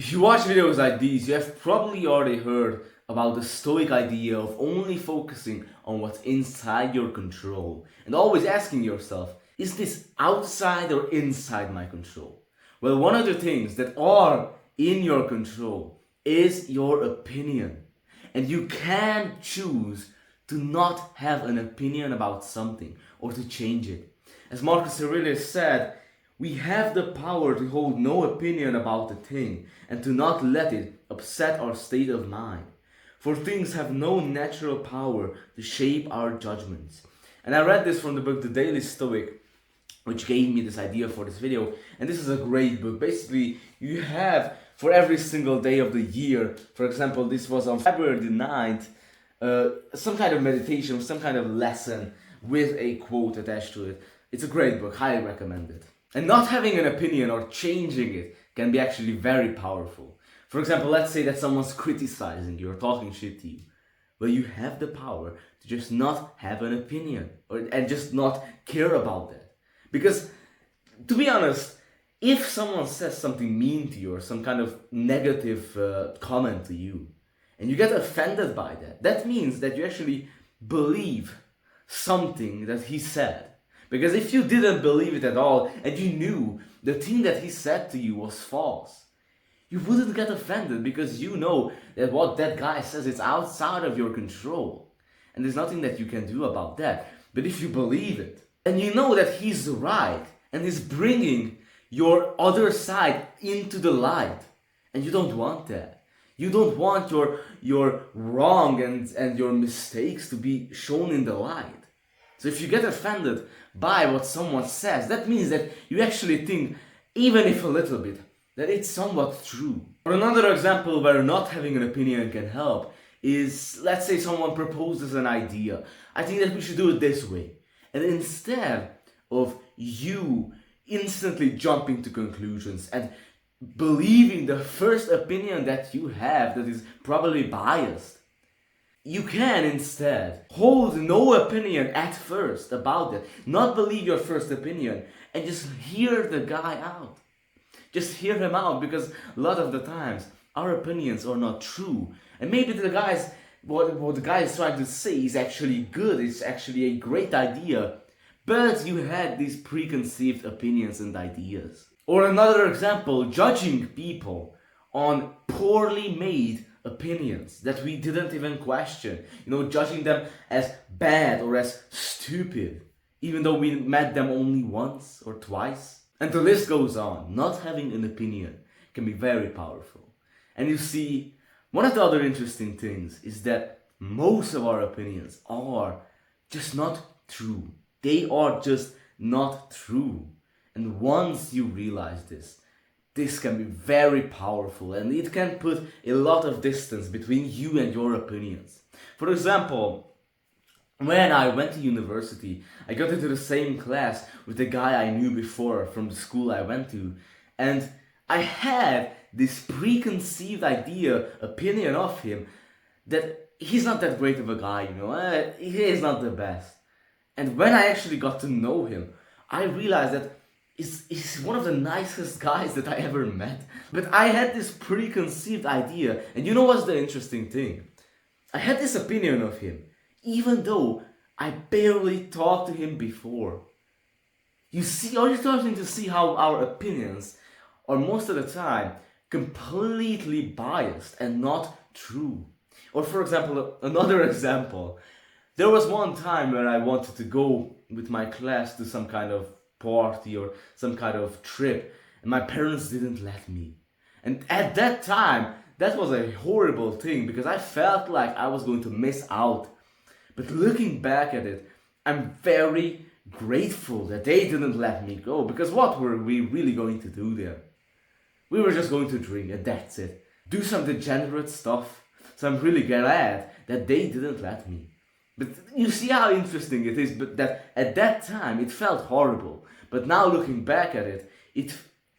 If you watch videos like these, you have probably already heard about the stoic idea of only focusing on what's inside your control and always asking yourself, is this outside or inside my control? Well, one of the things that are in your control is your opinion. And you can choose to not have an opinion about something or to change it. As Marcus Aurelius said, we have the power to hold no opinion about a thing and to not let it upset our state of mind. For things have no natural power to shape our judgments. And I read this from the book The Daily Stoic, which gave me this idea for this video. And this is a great book. Basically, you have for every single day of the year, for example, this was on February the 9th, some kind of meditation, some kind of lesson with a quote attached to it. It's a great book, highly recommend it. And not having an opinion or changing it can be actually very powerful. For example, let's say that someone's criticizing you or talking shit to you. Well, you have the power to just not have an opinion and just not care about that. Because, to be honest, if someone says something mean to you or some kind of negative comment to you, and you get offended by that, that means that you actually believe something that he said. Because if you didn't believe it at all and you knew the thing that he said to you was false, you wouldn't get offended because you know that what that guy says is outside of your control. And there's nothing that you can do about that. But if you believe it, and you know that he's right and he's bringing your other side into the light, and you don't want that. You don't want your wrong and your mistakes to be shown in the light. So if you get offended by what someone says, that means that you actually think, even if a little bit, that it's somewhat true. Or another example where not having an opinion can help is, let's say someone proposes an idea. I think that we should do it this way. And instead of you instantly jumping to conclusions and believing the first opinion that you have that is probably biased, you can instead hold no opinion at first about it, not believe your first opinion, and just hear the guy out. Just hear him out, because a lot of the times our opinions are not true. And maybe what the guy is trying to say is actually good, it's actually a great idea, but you had these preconceived opinions and ideas. Or another example, judging people on poorly made opinions that we didn't even question. Judging them as bad or as stupid, even though we met them only once or twice. And the list goes on. Not having an opinion can be very powerful. And you see, one of the other interesting things is that most of our opinions are just not true. They are just not true. And once you realize this can be very powerful, and it can put a lot of distance between you and your opinions. For example, when I went to university, I got into the same class with the guy I knew before from the school I went to, and I had this preconceived opinion of him that he's not that great of a guy, he is not the best. And when I actually got to know him, I realized that he's one of the nicest guys that I ever met. But I had this preconceived idea, and you know what's the interesting thing? I had this opinion of him, even though I barely talked to him before. You see, are you starting to see how our opinions are most of the time completely biased and not true? Or for example, another example, there was one time where I wanted to go with my class to some kind of party or some kind of trip, and my parents didn't let me. And at that time, that was a horrible thing because I felt like I was going to miss out. But looking back at it, I'm very grateful that they didn't let me go, because what were we really going to do there? We were just going to drink, and that's it. Do some degenerate stuff. So I'm really glad that they didn't let me. But you see how interesting it is, but that at that time it felt horrible. But now looking back at it,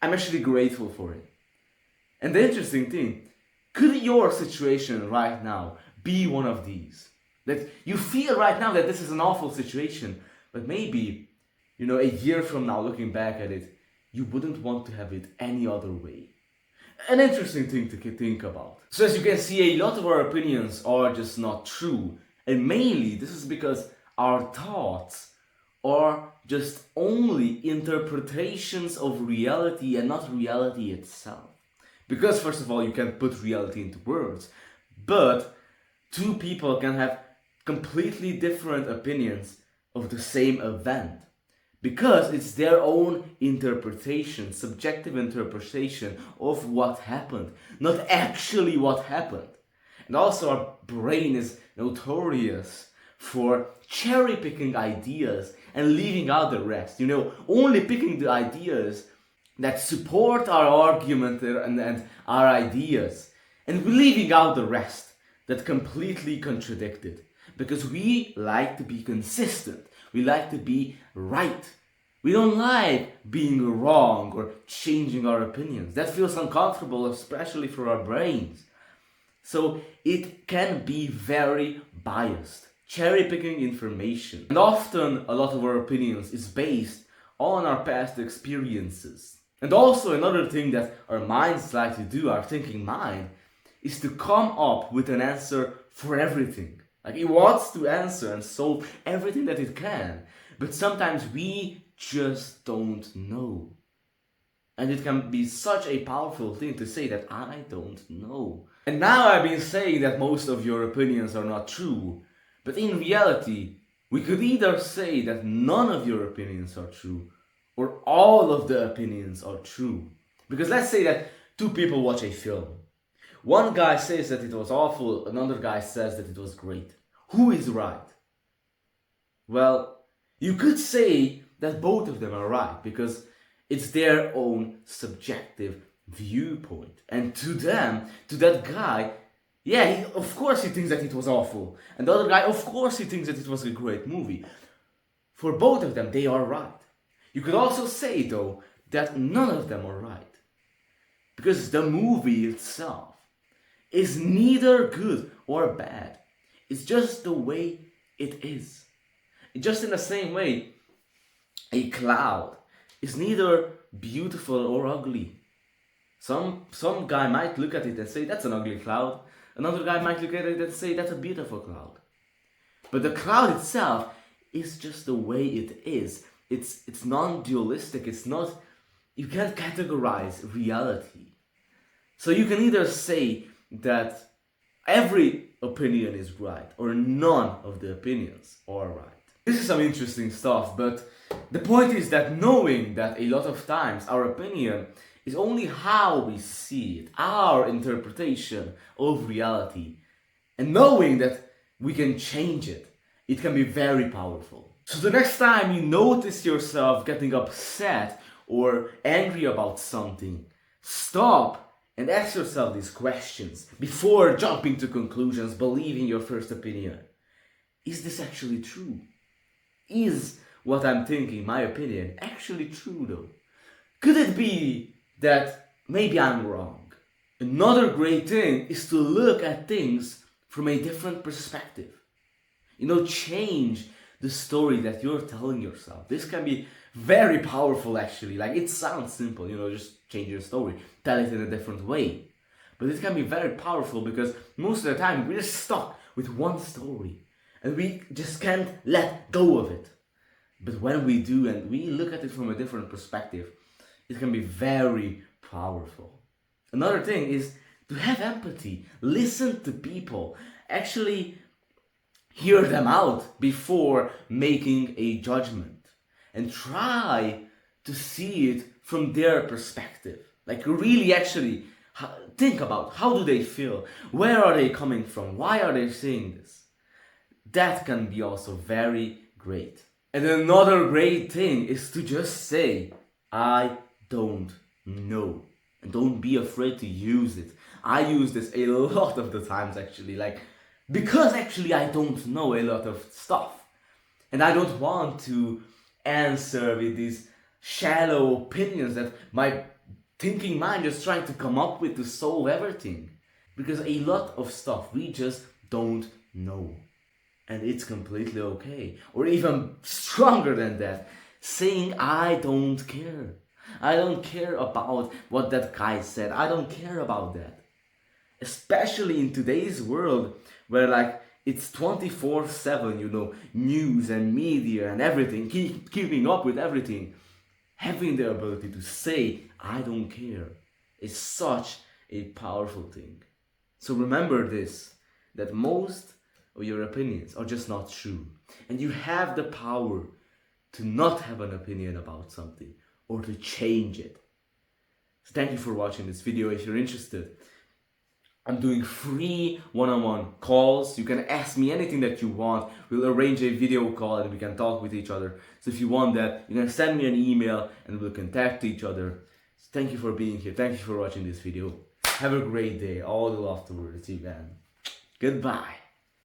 I'm actually grateful for it. And the interesting thing, could your situation right now be one of these? That you feel right now that this is an awful situation, but maybe, a year from now looking back at it, you wouldn't want to have it any other way. an interesting thing to think about. So as you can see, a lot of our opinions are just not true. And mainly this is because our thoughts are just only interpretations of reality and not reality itself. Because first of all, you can put reality into words, but two people can have completely different opinions of the same event. Because it's their own interpretation, subjective interpretation of what happened, not actually what happened. And also our brain is notorious for cherry picking ideas and leaving out the rest. Only picking the ideas that support our argument and our ideas, and leaving out the rest that completely contradict it. Because we like to be consistent. We like to be right. We don't like being wrong or changing our opinions. That feels uncomfortable, especially for our brains. So it can be very biased, cherry picking information. And often a lot of our opinions is based on our past experiences. And also another thing that our minds like to do, our thinking mind, is to come up with an answer for everything. Like it wants to answer and solve everything that it can. But sometimes we just don't know. And it can be such a powerful thing to say that I don't know. And now I've been saying that most of your opinions are not true. But in reality, we could either say that none of your opinions are true, or all of the opinions are true. Because let's say that two people watch a film. One guy says that it was awful, another guy says that it was great. Who is right? Well, you could say that both of them are right because it's their own subjective viewpoint. And to them, to that guy, yeah, of course he thinks that it was awful. And the other guy, of course he thinks that it was a great movie. For both of them, they are right. You could also say, though, that none of them are right. Because the movie itself is neither good or bad. It's just the way it is. Just in the same way, a cloud is neither beautiful or ugly. Some guy might look at it and say, that's an ugly cloud. Another guy might look at it and say, that's a beautiful cloud. But the cloud itself is just the way it is. It's non-dualistic. It's not, you can't categorize reality. So you can either say that every opinion is right or none of the opinions are right. This is some interesting stuff, but the point is that knowing that a lot of times our opinion is only how we see it, our interpretation of reality, and knowing that we can change it, it can be very powerful. So the next time you notice yourself getting upset or angry about something, stop and ask yourself these questions before jumping to conclusions, believing your first opinion. Is this actually true? Is what I'm thinking, my opinion, actually true though? Could it be that maybe I'm wrong? Another great thing is to look at things from a different perspective. Change the story that you're telling yourself. This can be very powerful actually. Like it sounds simple, just change your story, tell it in a different way. But it can be very powerful because most of the time we're just stuck with one story and we just can't let go of it. But when we do and we look at it from a different perspective, it can be very powerful. Another thing is to have empathy, listen to people, actually hear them out before making a judgment. And try to see it from their perspective. Like really actually think about how do they feel? Where are they coming from? Why are they saying this? That can be also very great. And another great thing is to just say, I don't know. And don't be afraid to use it. I use this a lot of the times actually. Because actually I don't know a lot of stuff. And I don't want to answer with these shallow opinions that my thinking mind is trying to come up with to solve everything. Because a lot of stuff we just don't know. And it's completely okay. Or even stronger than that, saying I don't care. I don't care about what that guy said. I don't care about that. Especially in today's world where like it's 24/7, news and media and everything, keeping up with everything. Having the ability to say, I don't care, is such a powerful thing. So remember this, that most of your opinions are just not true. And you have the power to not have an opinion about something or to change it. So thank you for watching this video. If you're interested, I'm doing free one-on-one calls. You can ask me anything that you want. We'll arrange a video call and we can talk with each other. So if you want that, you can send me an email and we'll contact each other. So thank you for being here. Thank you for watching this video. Have a great day. All the love towards you, man. Goodbye.